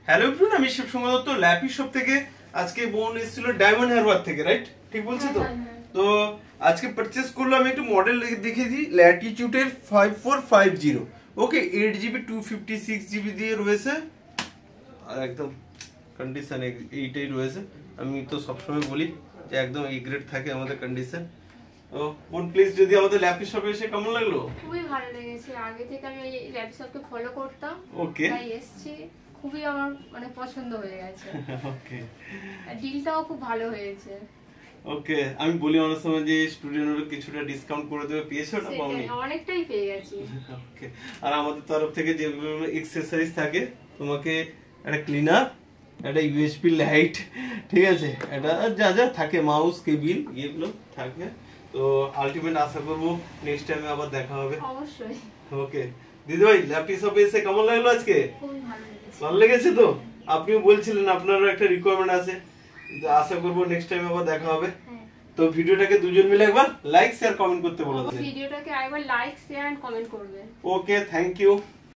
Hello everyone, আমি শিব সঙ্গ Dutta lappy shop থেকে। আজকে বোন এসেছিল ডায়মন্ড হারবার থেকে, রাইট? ঠিক বলছি তো? তো আজকে পারচেজ করলো, আমি একটু মডেল দেখেছি ল্যাটিটিউডের 5450। ওকে, 8GB 256GB দিয়ে রয়েছে আর একদম কন্ডিশন এইটাই রয়েছে। আমি তো সবসময় বলি যে একদম এই গ্রেড থাকে আমাদের কন্ডিশন। তো বোন প্লিজ, যদি আমাদের ল্যাপি শপে এসে কেমন লাগলো? খুবই ভালো লেগেছে। আগে থেকে আমি এই ল্যাপি শপকে ফলো করতাম, ওকে, তাই এসেছি। খুবই আমার মানে পছন্দ হয়ে গেছে। ওকে, ডিলটাও খুব ভালো হয়েছে। ওকে, আমি বলি অনেক সময় যে স্টুডেন্টরা কিছুটা ডিসকাউন্ট করে দেবে, পেয়েছো না পাওনি? অনেকটাই পেয়ে গেছি। ওকে, আর আমাদের তরফ থেকে যেগুলো এক্সেসরিজ থাকে, তোমাকে একটা ক্লিনার, একটা ইউএসবি লাইট, ঠিক আছে, এটা যা যা থাকে, মাউস, কেবিল, এগুলো থাকে। তো আলটিমেট আশা করবো নেক্সট টাইমে আবার দেখা হবে। অবশ্যই। ওকে দিদি ভাই, ল্যাপি শপে এসে কেমন লাগলো আজকে? খুবই ভালো লেগেছে। ভালো লেগেছে তো? আপনিও বলছিলেন আপনারও একটা রিকোয়ারমেন্ট আছে, আশা করবো নেক্সট টাইম আবার দেখা হবে। তো ভিডিওটাকে দুজন মিলে একবার লাইক শেয়ার কমেন্ট করতে বলো। ভিডিওটাকে একবার লাইক শেয়ার এন্ড কমেন্ট করবেন। ওকে, থ্যাংক ইউ।